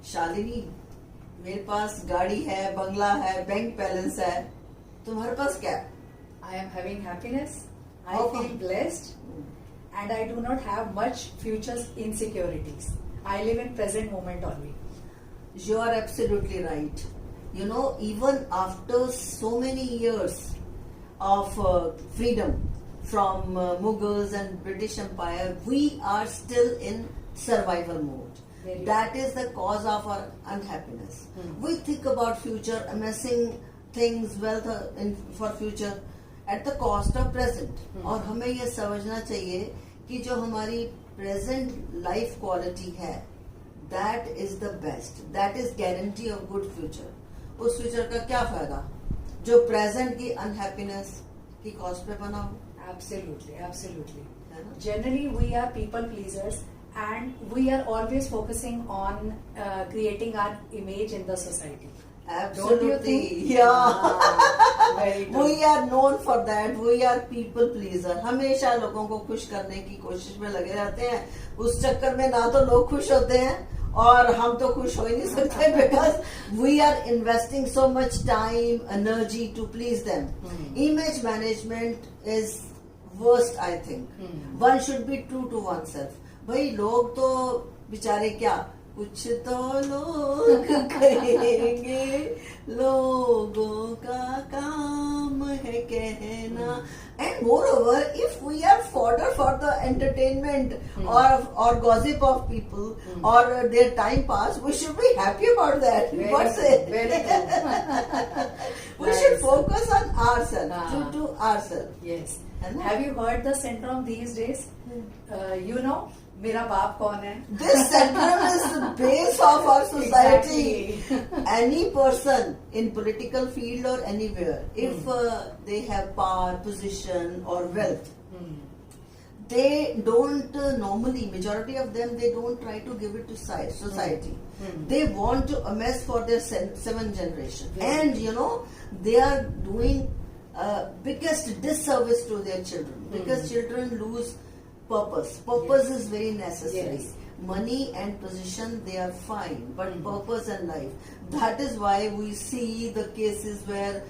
शालिनी, मेरे पास गाड़ी है, बंगला है, बैंक बैलेंस है, तुम्हारे पास क्या है? I am having happiness. I How feel come? blessed, and I do not have much future insecurities. I live in present moment only. You are absolutely right. You know, even after so many years of freedom from Mughals and British Empire, we are still in survival mode. Very That is the cause of our unhappiness. We think about future, amassing things, wealth for future at the cost of present. और हमें ये समझना चाहिए कि जो हमारी present life quality है, that is the best. That is guarantee of good future. उस future का क्या फायदा जो present की unhappiness की cost पे बना हो? Absolutely, absolutely. है ना? Generally, we are people pleasers, and we are always focusing on creating our image in the society. Don't you Absolutely, think? yeah. Very true. We are known for that. We are people pleaser. हमेशा लोगों को खुश करने की कोशिश में लगे रहते हैं. उस चक्कर में ना तो लोग खुश होते हैं और हम तो खुश हो ही नहीं सकते because we are investing so much time, energy to please them. Image management is worst, I think. One should be true to oneself. भाई लोग तो बेचारे क्या कुछ तो लोग कहेंगे, लोगों का काम है कहना. And moreover, if we are fodder for the entertainment or gossip of people or their time pass, we should be happy about that. Very What's true, it? very true. We should focus on ourselves, true to ourselves. Yes. है ना? Have you heard the syndrome these days? You know, मेरा बाप कौन है? This syndrome is the base of our society. Exactly. Any person in political field or anywhere, if they have power, position or wealth, they don't normally, majority of them, they don't try to give it to society. They want to amass for their seventh generation. And you know, they are doing biggest disservice to their children because children lose purpose. Purpose is very necessary. Yes. Money and position, they are fine, but purpose and life. That is why we see the cases where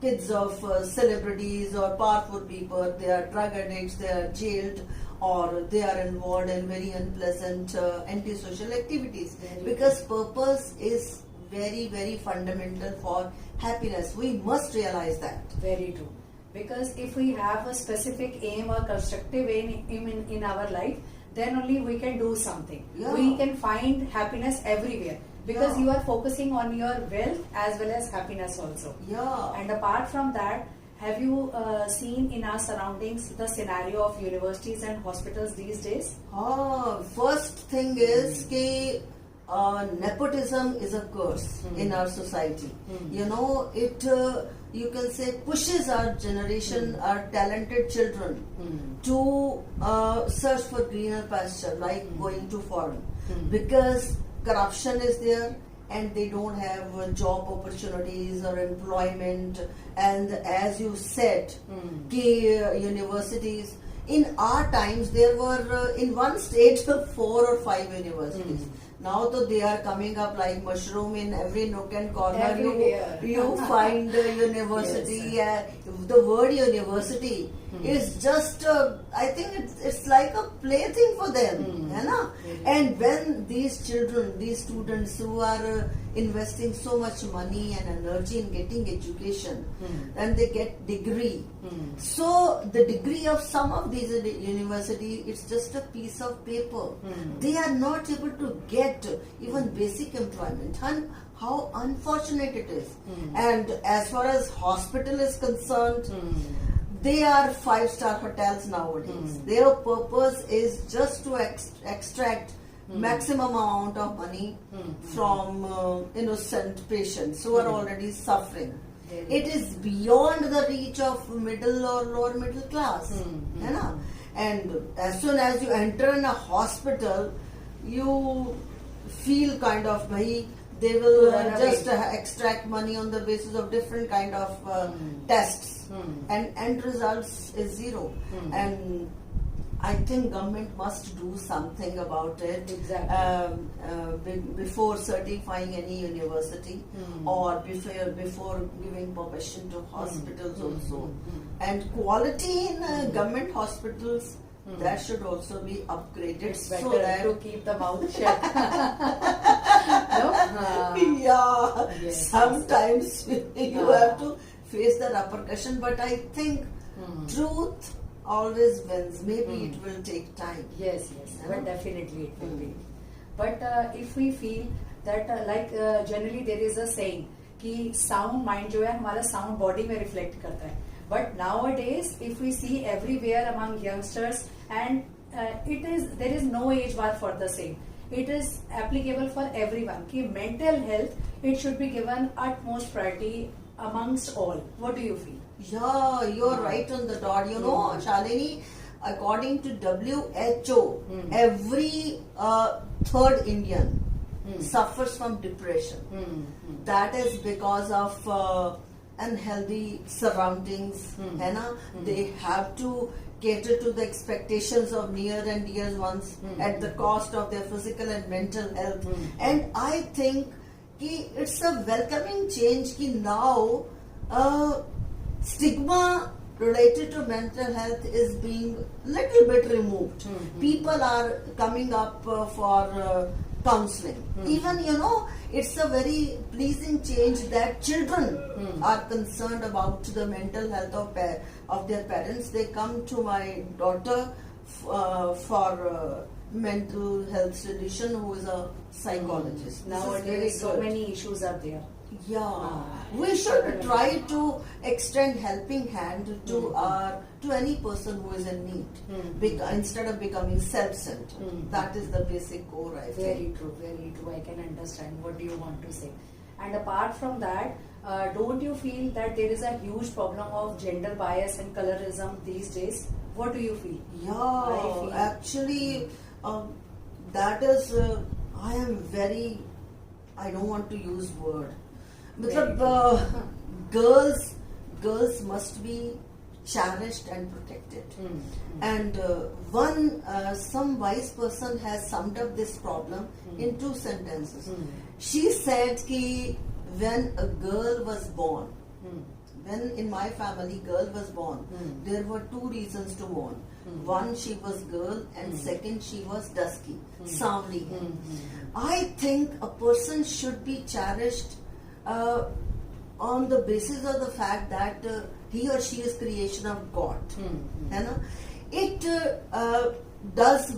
kids of celebrities or powerful people, they are drug addicts, they are jailed, or they are involved in very unpleasant antisocial activities. Because purpose is very, very fundamental for happiness. We must realize that. Very true. Because if we have a specific aim or constructive aim in our life, then only we can do something. Yeah. We can find happiness everywhere. Because Yeah. you are focusing on your wealth as well as happiness also. Yeah. And apart from that, have you seen in our surroundings the scenario of universities and hospitals these days? First thing is कि nepotism is a curse in our society. You know, it you can say pushes our generation, our talented children to search for greener pasture, like going to foreign, because corruption is there and they don't have job opportunities or employment. And as you said, key universities, in our times there were in one state 4 or 5 universities. Now though they are coming up like mushroom in every nook and corner. Everywhere. You find a university. Yes. The word university is just I think it's like a plaything for them, है ना? And when these children, these students who are investing so much money and energy in getting education, and they get degree, so the degree of some of these university, it's just a piece of paper. They are not able to get even basic employment. And how unfortunate it is. And as far as hospital is concerned, they are 5-star hotels nowadays. Their purpose is just to extract maximum amount of money from innocent patients who are already suffering. It is beyond the reach of middle or lower middle class. है ना? And as soon as you enter in a hospital, you feel kind of they will just extract money on the basis of different kind of tests, and end results is zero. And I think government must do something about it. Exactly. Before certifying any university or before giving permission to hospitals also. And quality in government hospitals, that should also be upgraded. It's better so that to keep the mouth shut. No? Yeah, Yes, sometimes you have to face the repercussion, but I think truth always wins. Maybe it will take time. Yes, Yeah. but definitely it will be. But if we feel that generally there is a saying कि sound mind जो है हमारा sound body में reflect करता है. But nowadays, if we see everywhere among youngsters, and there is no age bar for the same. It is applicable for everyone. कि mental health, it should be given utmost priority amongst all. What do you feel? Yeah, you're right on the dot. You know, Shalini, according to WHO, every third Indian suffers from depression. That is because of unhealthy surroundings. है ना? They have to cater to the expectations of near and dear ones at the cost of their physical and mental health. And I think कि it's a welcoming change कि now stigma related to mental health is being little bit removed. People are coming up for counseling. Even, you know, it's a very pleasing change that children are concerned about the mental health of their parents. They come to my daughter for mental health solution, who is a psychologist. Nowadays, so many issues are there. Yeah, we should try to extend helping hand to any person who is in need, instead of becoming self-centered. That is the basic core, I think. Very true, very true. I can understand what you want to say. And apart from that, don't you feel that there is a huge problem of gender bias and colorism these days? What do you feel? Yeah, actually, that is. I am very. I don't want to use word. Girls must be cherished and protected. And some wise person has summed up this problem in 2 sentences. She said कि when a girl was born, when in my family girl was born, there were 2 reasons to mourn. One, she was girl, and second, she was dusky, Samli. I think a person should be cherished on the basis of the fact that he or she is creation of God. It does,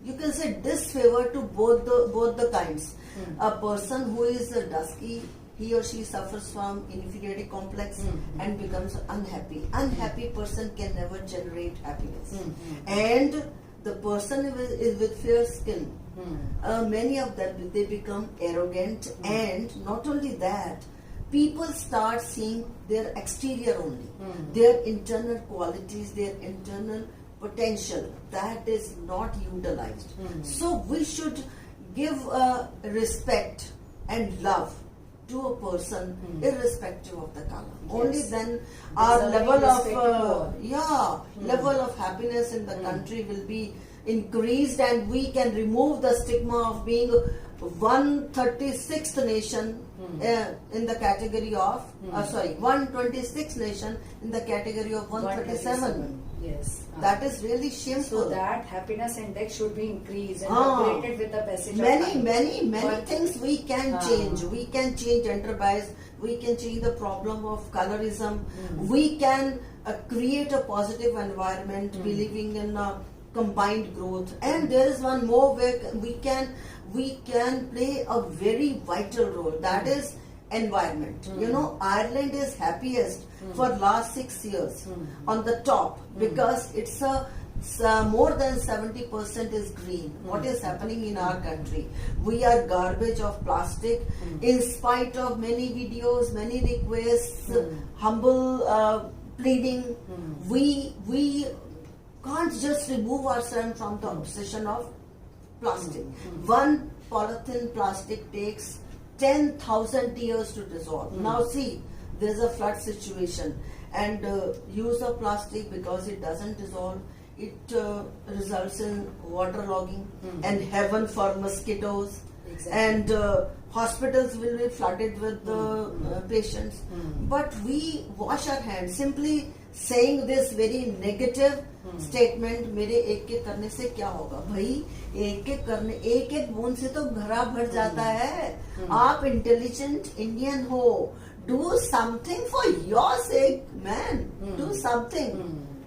you can say, disfavor to both the kinds. A person who is dusky, he or she suffers from inferiority complex and becomes unhappy. Unhappy person can never generate happiness. And the person is with fair skin, many of them, they become arrogant, and not only that, people start seeing their exterior only, their internal qualities, their internal potential, that is not utilized. So we should give respect and love to a person irrespective of the color. Only then our level of happiness in the country will be increased, and we can remove the stigma of being 136th nation in the category of 126th nation in the category of 137. Yes. That is really shameful. So that happiness index should be increased and upgraded with the passage of time. Many things we can change. We can change gender bias. We can change the problem of colorism. We can create a positive environment, believing in combined growth. And there is one more way we can play a very vital role. That is environment. You know, Ireland is happiest for last 6 years on the top, because it's more than 70% is green. What is happening in our country? We are garbage of plastic. In spite of many videos, many requests, humble pleading, we can't just remove ourselves from the obsession of plastic. One polythene plastic takes 10,000 years to dissolve. Now see, there's a flood situation, and use of plastic, because it doesn't dissolve, it results in waterlogging Hmm. and heaven for mosquitoes. Exactly. And hospitals will be flooded with patients. Hmm. But we wash our hands. Simply saying this very negative statement, मेरे एक एक करने से क्या होगा भाई, एक एक करने, एक एक बूंद से तो घड़ा भर जाता है. आप इंटेलिजेंट इंडियन हो, do something for your sake, man. Do something.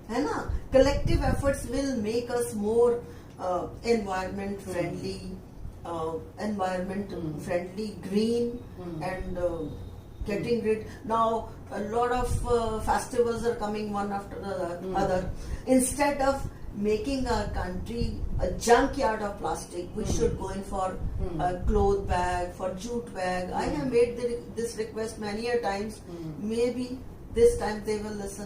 है ना? Collective efforts will make us more environment friendly, green, and getting rid. Now a lot of festivals are coming one after the other. Instead of making our country a junkyard of plastic, we should go in for a cloth bag, for jute bag. I have made this request many a times. Maybe this time they will listen.